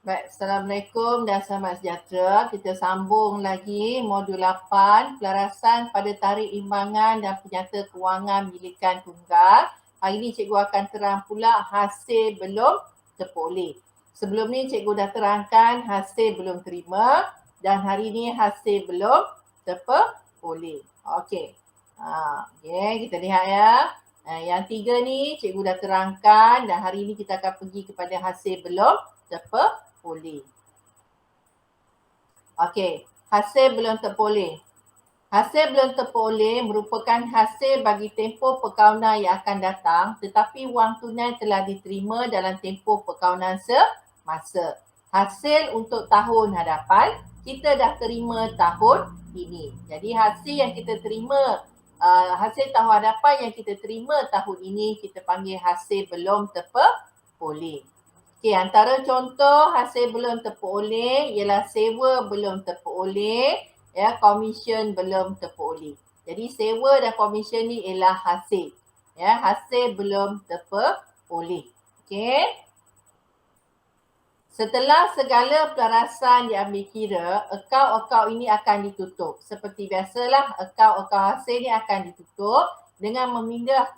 Baik, Assalamualaikum dan selamat sejahtera. Kita sambung lagi modul 8, pelarasan pada tarikh imbangan dan penyata kewangan milikan tunggal. Hari ini cikgu akan terang pula hasil belum terperoleh. Sebelum ni cikgu dah terangkan hasil belum terima dan hari ini hasil belum terperoleh. Okey. Okey, kita lihat ya. Yang tiga ni cikgu dah terangkan dan hari ini kita akan pergi kepada hasil belum terperoleh. Okey, hasil belum terperoleh. Hasil belum terperoleh merupakan hasil bagi tempoh perkahwinan yang akan datang tetapi wang tunai telah diterima dalam tempoh perkahwinan semasa. Hasil untuk tahun hadapan kita dah terima tahun ini. Jadi hasil yang kita terima, hasil tahun hadapan yang kita terima tahun ini kita panggil hasil belum terperoleh. Okey, antara contoh hasil belum terperoleh ialah sewa belum terperoleh, ya, komisen belum terperoleh. Jadi sewa dan komisen ni ialah hasil. Ya, hasil belum terperoleh. Okey. Setelah segala pelarasan diambil kira, akaun-akaun ini akan ditutup. Seperti biasalah, akaun-akaun hasil ni akan ditutup dengan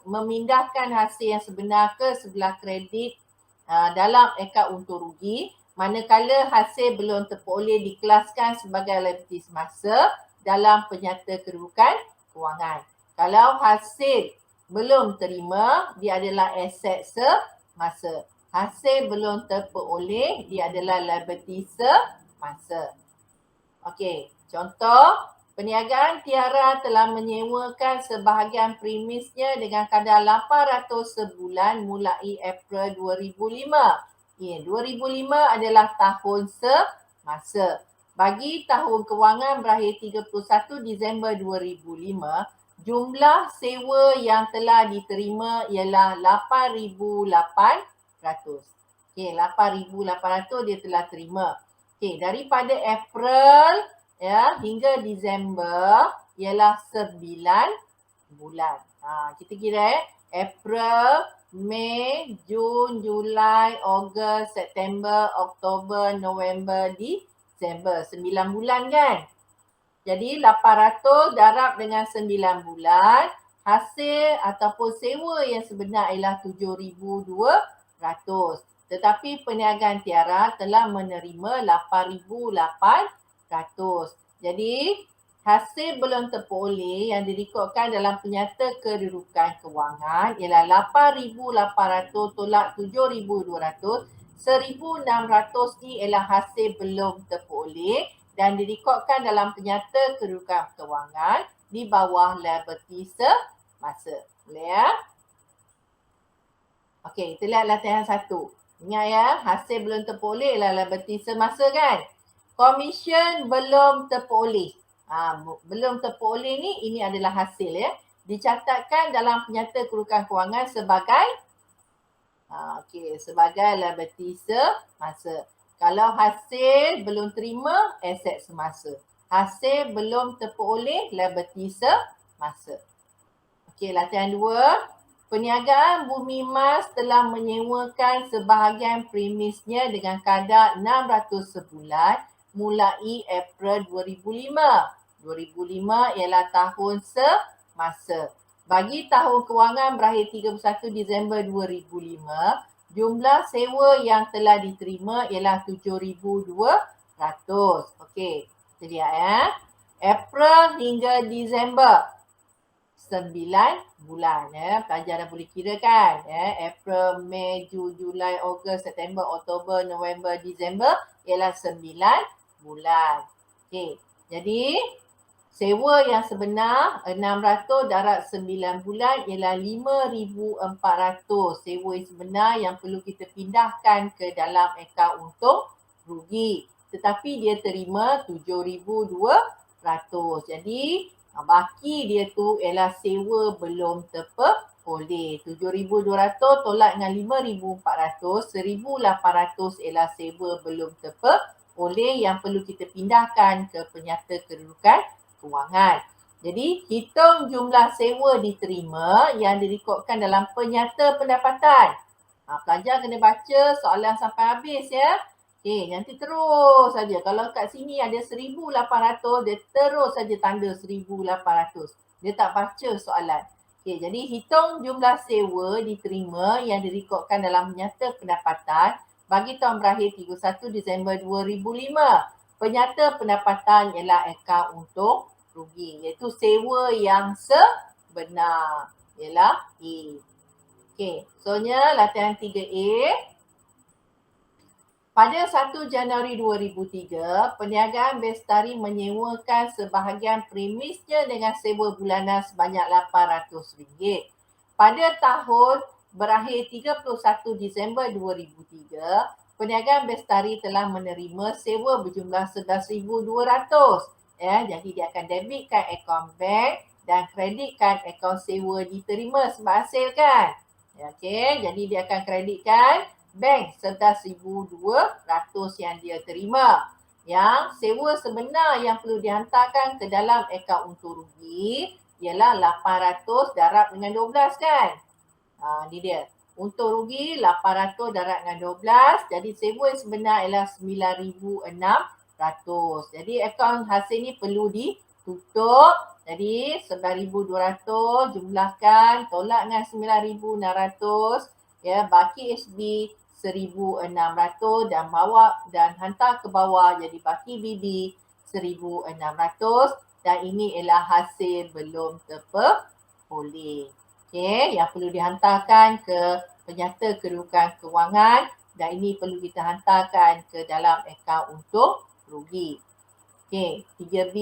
memindahkan hasil yang sebenar ke sebelah kredit dalam akaun untung rugi, manakala hasil belum terperoleh dikelaskan sebagai liability semasa dalam penyata kedudukan kewangan. Kalau hasil belum terima, dia adalah aset semasa. Hasil belum terperoleh, dia adalah liability semasa. Okey, contoh, perniagaan Tiara telah menyewakan sebahagian premisnya dengan kadar 800 sebulan mulai April 2005. 2005 adalah tahun semasa. Bagi tahun kewangan berakhir 31 Disember 2005, jumlah sewa yang telah diterima ialah 8,800. Okey, 8,800 dia telah terima. Okey, daripada April hingga Disember ialah 9 bulan. Kita kira April, Mei, Jun, Julai, Ogos, September, Oktober, November, Disember. 9 bulan kan? Jadi 800 darab dengan 9 bulan, hasil ataupun sewa yang sebenar ialah 7,200. Tetapi perniagaan Tiara telah menerima 8,800. Jadi hasil belum terperoleh yang direkodkan dalam penyata kedudukan kewangan ialah 8,800 tolak 7,200. 1,600 ni ialah hasil belum terperoleh dan direkodkan dalam penyata kedudukan kewangan di bawah liability semasa. Boleh ya? Okey, kita lihat latihan 1. Ingat ya, hasil belum terperoleh ialah liability semasa kan? Komisen belum terperoleh. Belum terperoleh ni, ini adalah hasil ya. Dicatatkan dalam penyata kedudukan kewangan sebagai sebagai liability semasa. Kalau hasil belum terima, aset semasa. Hasil belum terperoleh, liability semasa. Okey, latihan 2. Perniagaan Bumi Mas telah menyewakan sebahagian premisnya dengan kadar 600 sebulan mulai April 2005. 2005 ialah tahun semasa. Bagi tahun kewangan berakhir 31 Disember 2005, jumlah sewa yang telah diterima ialah 7,200. Okey, kita lihat ya. April hingga Disember. 9 bulan ya. Pelajar dah boleh kira kan ya. April, Mei, Jun, Julai, Ogos, September, Oktober, November, Disember ialah 9 bulan. Okey. Jadi sewa yang sebenar 600 darab 9 bulan ialah 5,400. Sewa yang sebenar yang perlu kita pindahkan ke dalam akaun untung rugi. Tetapi dia terima 7,200. Jadi baki dia tu ialah sewa belum terperoleh. 7,200 tolak dengan 5,400. 1,800 ialah sewa belum terperoleh yang perlu kita pindahkan ke penyata kedudukan kewangan. Jadi hitung jumlah sewa diterima yang direkodkan dalam penyata pendapatan. Pelajar kena baca soalan sampai habis ya. Okey, nanti terus saja. Kalau kat sini ada 1,800, dia terus saja tanda 1,800. Dia tak baca soalan. Okey, jadi hitung jumlah sewa diterima yang direkodkan dalam Penyata Pendapatan bagi tahun berakhir 31 Disember 2005. Penyata pendapatan ialah akaun untung rugi, iaitu sewa yang sebenar ialah A. Okey, soalnya latihan 3A. Pada 1 Januari 2003, Perniagaan Bestari menyewakan sebahagian premisnya dengan sewa bulanan sebanyak RM800. Pada tahun berakhir 31 Disember 2003, Perniagaan Bestari telah menerima sewa berjumlah RM11,200. Jadi dia akan debitkan akaun bank dan kreditkan akaun sewa diterima sebab hasil kan. Okey, jadi dia akan kreditkan bank RM11,200 yang dia terima. Yang sewa sebenar yang perlu dihantarkan ke dalam akaun untung rugi ialah 800 darab dengan 12 kan. Ni dia. Untung rugi 800 darab dengan 12. Jadi sewa sebenar ialah 9,600. Jadi akaun hasil ni perlu ditutup. Jadi 9,200 jumlahkan, tolak dengan 9,600. Ya, baki SB 1,600 dan bawa dan hantar ke bawah jadi baki BB 1,600 dan ini ialah hasil belum terperoleh. Okey, yang perlu dihantarkan ke penyata kedudukan kewangan dan ini perlu kita hantarkan ke dalam akaun untung rugi. Okey, 3B.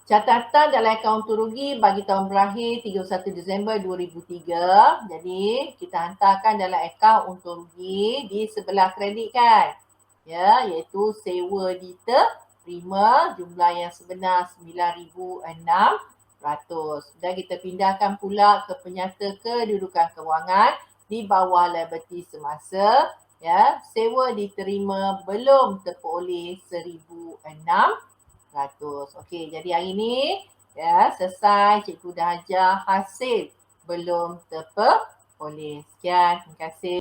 Catatan dalam akaun untung rugi bagi tahun berakhir 31 Disember 2003. Jadi, kita hantarkan dalam akaun untung rugi di sebelah kredit kan. Ya, iaitu sewa diterima jumlah yang sebenar 9,600. Dan kita pindahkan pula ke penyata kedudukan kewangan di bawah liability semasa. Ya, sewa diterima belum terperoleh 1,600. Okey, jadi hari ni ya selesai, cikgu dah ajar hasil belum terperoleh. Sekian, terima kasih.